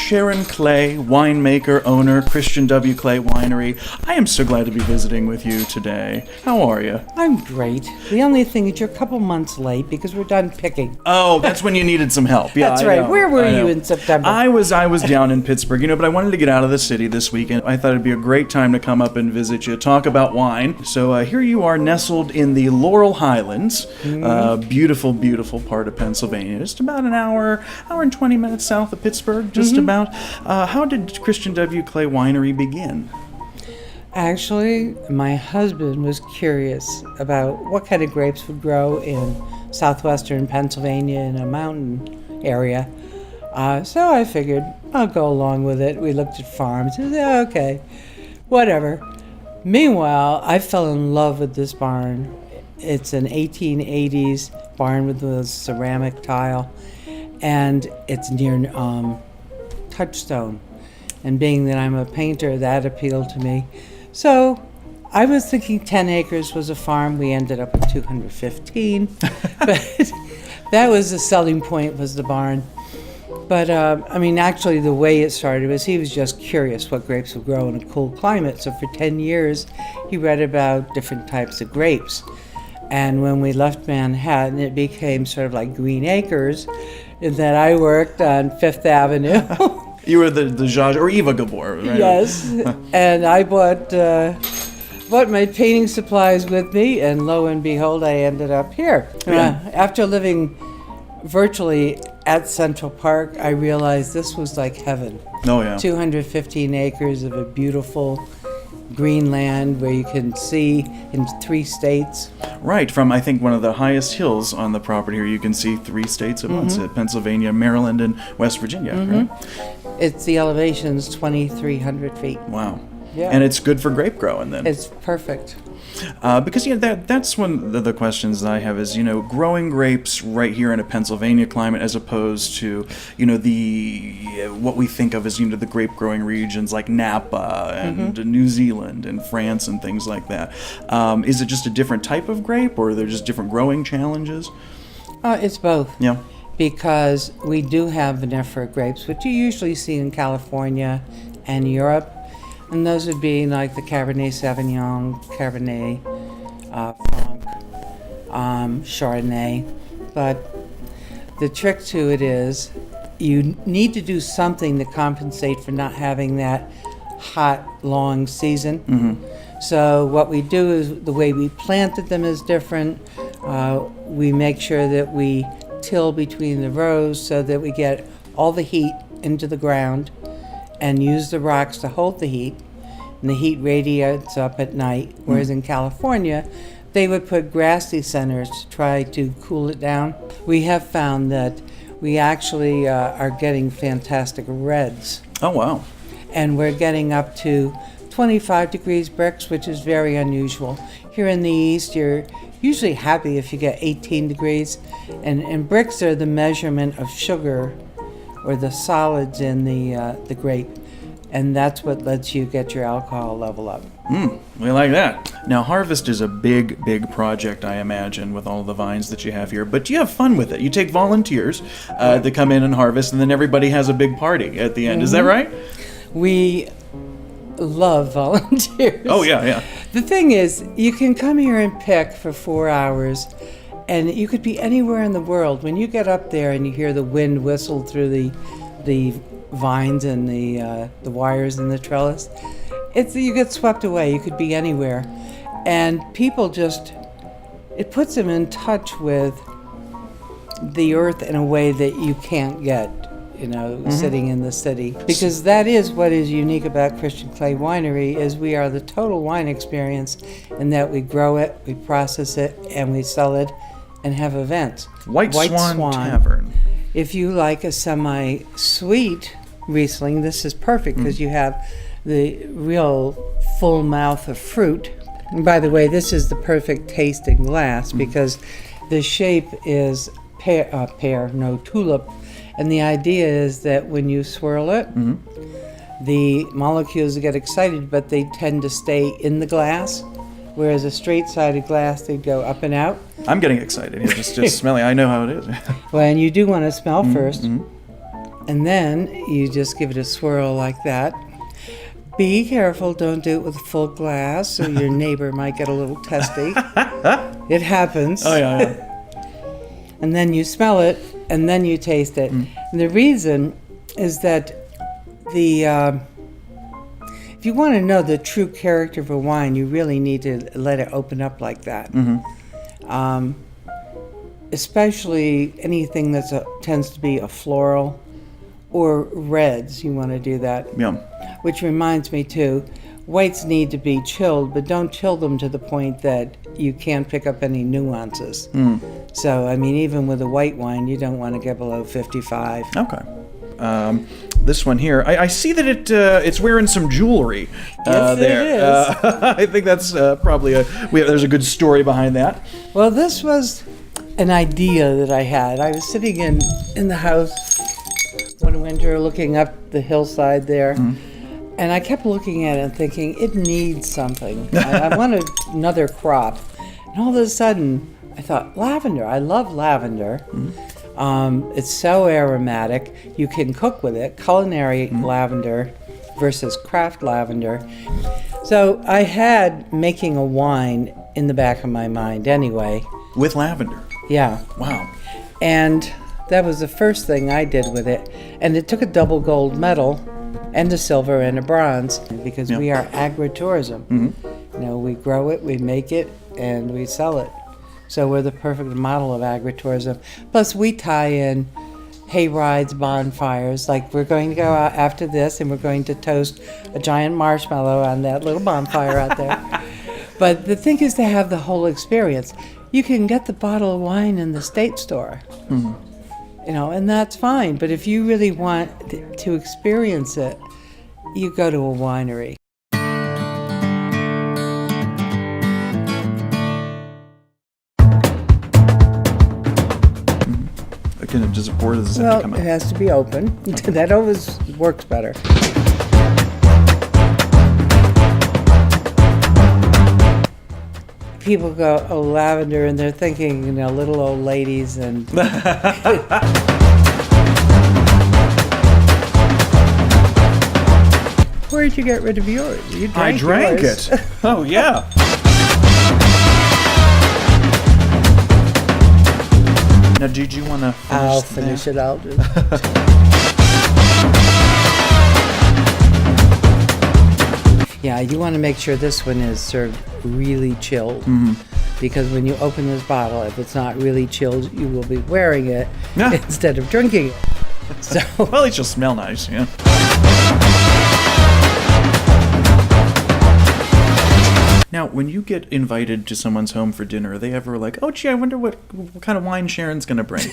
Sharon Klay, winemaker, owner, Christian W. Klay Winery. I am so glad to be visiting with you today. How are you? I'm great. The only thing is you're a couple months late because we're done picking. Oh, that's when you needed some help. Yeah, That's I right. know. Where were I know. you in September? I was down in Pittsburgh, but I wanted to get out of the city this weekend. I thought it'd be a great time to come up and visit you, talk about wine. So here you are, nestled in the Laurel Highlands, beautiful, beautiful part of Pennsylvania. Just about an hour and 20 minutes south of Pittsburgh, just about. How did Christian W. Klay Winery begin? Actually, my husband was curious about what kind of grapes would grow in southwestern Pennsylvania in a mountain area. So I figured I'll go along with it. We looked at farms and said, okay, whatever. Meanwhile, I fell in love with this barn. It's an 1880s barn with a ceramic tile, and it's near Touchstone. And being that I'm a painter, that appealed to me. So I was thinking 10 acres was a farm. We ended up with 215. But that was the selling point, was the barn. But, actually the way it started was he was just curious what grapes would grow in a cool climate. So for 10 years, he read about different types of grapes. And when we left Manhattan, it became sort of like Green Acres, in that I worked on Fifth Avenue. You were the Zsa or Eva Gabor, right? Yes, and I bought my painting supplies with me, and lo and behold, I ended up here. Yeah. After living virtually at Central Park, I realized this was like heaven. Oh, yeah. 215 acres of a beautiful green land where you can see in 3 states. Right, from I think one of the highest hills on the property here, you can see 3 states at once, Pennsylvania, Maryland, and West Virginia, right? It's the elevation's 2,300 feet. Wow. Yeah. And it's good for grape growing then. It's perfect. Because that's one of the questions that I have is, growing grapes right here in a Pennsylvania climate as opposed to, what we think of as, the grape growing regions like Napa and New Zealand and France and things like that. Is it just a different type of grape, or are there just different growing challenges? It's both. Yeah. Because we do have vinifera grapes, which you usually see in California and Europe. And those would be like the Cabernet Sauvignon, Cabernet Franc, Chardonnay. But the trick to it is you need to do something to compensate for not having that hot, long season. So what we do is the way we planted them is different. We make sure that we till between the rows so that we get all the heat into the ground and use the rocks to hold the heat, and the heat radiates up at night, whereas in California they would put grassy centers to try to cool it down. We have found that we actually are getting fantastic reds. Oh, wow. And we're getting up to 25 degrees Brix, which is very unusual. Here in the East, you're usually happy if you get 18 degrees, and Brix are the measurement of sugar or the solids in the grape, and that's what lets you get your alcohol level up. We like that. Now, harvest is a big, big project, I imagine, with all the vines that you have here, but you have fun with it. You take volunteers to come in and harvest, and then everybody has a big party at the end. Is that right? We love volunteers. Oh, yeah. The thing is, you can come here and pick for 4 hours, and you could be anywhere in the world. When you get up there and you hear the wind whistle through the vines and the wires in the trellis, you get swept away. You could be anywhere. And people it puts them in touch with the earth in a way that you can't get, sitting in the city. Because that is what is unique about Christian Klay Winery, is we are the total wine experience in that we grow it, we process it, and we sell it and have events. White Swan Tavern. If you like a semi-sweet Riesling, this is perfect because you have the real full mouth of fruit. And by the way, this is the perfect tasting glass because the shape is tulip. And the idea is that when you swirl it, the molecules get excited, but they tend to stay in the glass. Whereas a straight-sided glass, they'd go up and out. I'm getting excited. It's just smelling. I know how it is. Well, and you do want to smell first. And then you just give it a swirl like that. Be careful, don't do it with a full glass, or your neighbor might get a little testy. It happens. Oh, yeah. And then you smell it, and then you taste it. And the reason is that if you want to know the true character of a wine, you really need to let it open up like that. Especially anything that tends to be a floral or reds, you want to do that. Yeah. Which reminds me too, whites need to be chilled, but don't chill them to the point that you can't pick up any nuances. So, I mean, even with a white wine, you don't want to get below 55. Okay. This one here, I see that it's wearing some jewelry Yes, there. it is. I think that's probably there's a good story behind that. Well, this was an idea that I had. I was sitting in the house one winter looking up the hillside there, and I kept looking at it and thinking, it needs something. I wanted another crop. And all of a sudden, I thought, lavender. I love lavender. It's so aromatic. You can cook with it. Culinary lavender versus craft lavender. So I had making a wine in the back of my mind anyway. With lavender. Yeah. Wow. And that was the first thing I did with it. And it took a double gold medal and a silver and a bronze because we are agritourism. You know, we grow it, we make it, and we sell it. So we're the perfect model of agritourism. Plus, we tie in hay rides, bonfires. Like, we're going to go out after this, and we're going to toast a giant marshmallow on that little bonfire out there. But the thing is to have the whole experience. You can get the bottle of wine in the state store, you know, and that's fine. But if you really want to experience it, you go to a winery. Does it pour? Does it Well, come it out? has to be open. That always works better. People go, oh, lavender, and they're thinking, you know, little old ladies and... Where'd you get rid of yours? You drank I drank yours. it. Oh, yeah. Now, did you want to finish? I'll finish it. I'll do it. Yeah, you want to make sure this one is served really chilled. Because when you open this bottle, if it's not really chilled, you will be wearing it instead of drinking it. So, Well, at least you'll smell nice, yeah. Now, when you get invited to someone's home for dinner, are they ever like, oh, gee, I wonder what kind of wine Sharon's going to bring?